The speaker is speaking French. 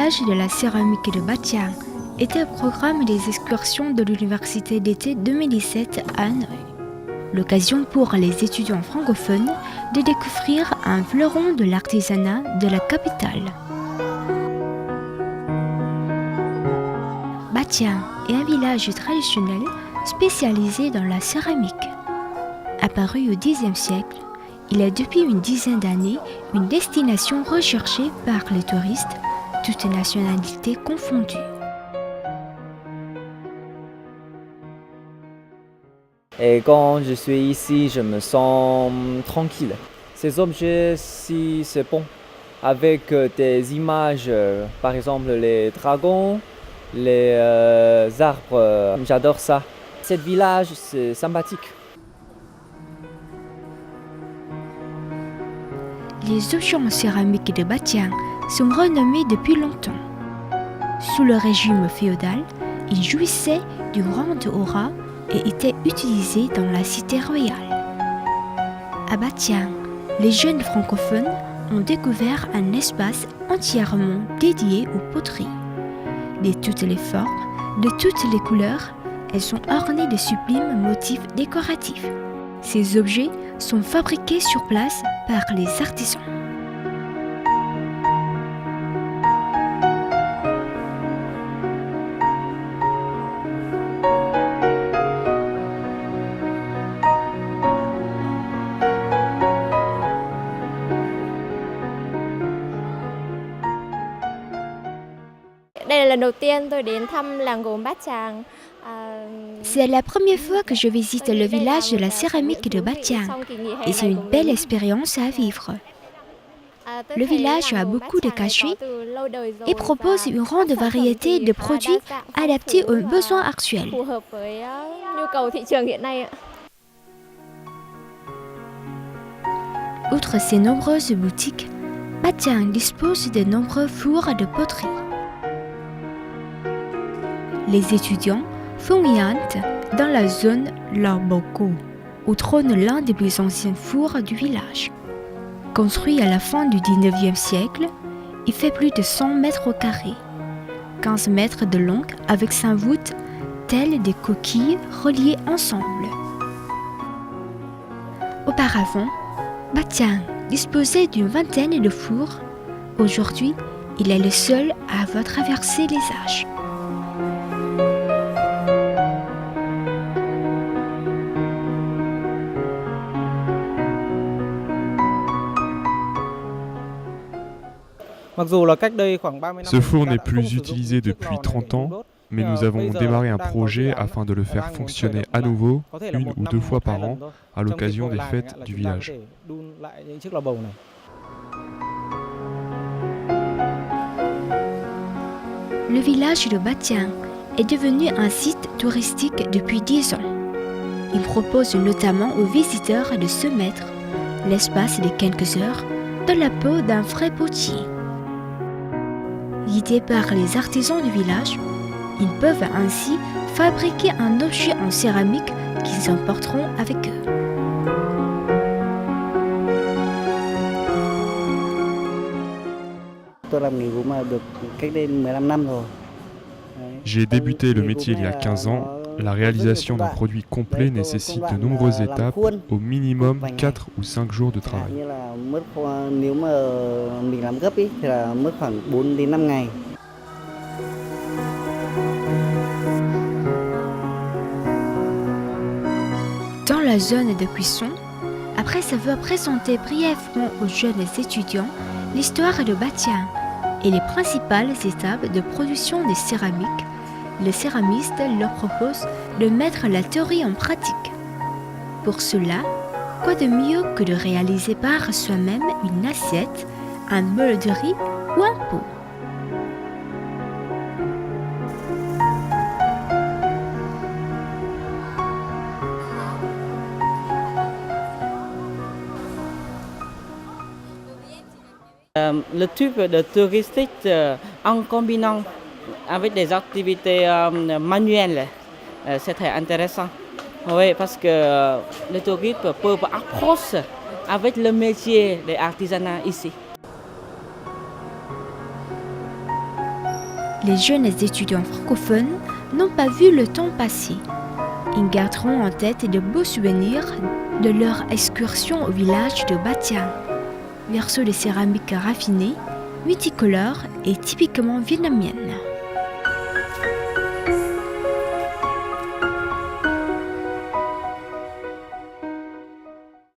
village de la céramique de Batian était au programme des excursions de l'université d'été 2017 à Hanoï. L'occasion pour les étudiants francophones de découvrir un fleuron de l'artisanat de la capitale. Batian est un village traditionnel spécialisé dans la céramique. Apparu au Xe siècle, il est depuis une dizaine d'années une destination recherchée par les touristes, toutes nationalités confondues. Et quand je suis ici, je me sens tranquille. Ces objets-ci, c'est bon. Avec des images, par exemple les dragons, les arbres, j'adore ça. Ce village, c'est sympathique. Les objets en céramique de Batian sont renommés depuis longtemps. Sous le régime féodal, ils jouissaient d'une grande aura et étaient utilisés dans la cité royale. À Batian, les jeunes francophones ont découvert un espace entièrement dédié aux poteries. De toutes les formes, de toutes les couleurs, elles sont ornées de sublimes motifs décoratifs. Ces objets sont fabriqués sur place par les artisans. C'est la première fois que je visite le village de la céramique de Batian et c'est une belle expérience à vivre. Le village a beaucoup de cachets et propose une grande variété de produits adaptés aux besoins actuels. Outre ces nombreuses boutiques, Batian dispose de nombreux fours de poterie. Les étudiants font y halte dans la zone Larboko, où trône l'un des plus anciens fours du village. Construit à la fin du XIXe siècle, il fait plus de 100 mètres au carré, 15 mètres de long avec 5 voûtes telles des coquilles reliées ensemble. Auparavant, Batian disposait d'une vingtaine de fours. Aujourd'hui, il est le seul à avoir traversé les âges. Ce four n'est plus utilisé depuis 30 ans, mais nous avons démarré un projet afin de le faire fonctionner à nouveau 1 ou 2 fois par an à l'occasion des fêtes du village. Le village de Batian est devenu un site touristique depuis 10 ans. Il propose notamment aux visiteurs de se mettre, l'espace de quelques heures, dans la peau d'un vrai potier. Guidés par les artisans du village, ils peuvent ainsi fabriquer un objet en céramique qu'ils emporteront avec eux. J'ai débuté le métier il y a 15 ans. La réalisation d'un produit complet nécessite de nombreuses étapes, au minimum 4 ou 5 jours de travail. Dans la zone de cuisson, après avoir présenté brièvement aux jeunes étudiants l'histoire de Batian et les principales étapes de production des céramiques, le céramiste leur propose de mettre la théorie en pratique. Pour cela, quoi de mieux que de réaliser par soi-même une assiette, un bol de riz ou un pot. Le type de touristique en combinant avec des activités manuelles, c'est très intéressant. Oui, parce que les touristes peuvent approcher avec le métier de l'artisanat ici. Les jeunes étudiants francophones n'ont pas vu le temps passer. Ils garderont en tête de beaux souvenirs de leur excursion au village de Batiang. Verso de céramique raffinée, multicolore et typiquement vietnamienne.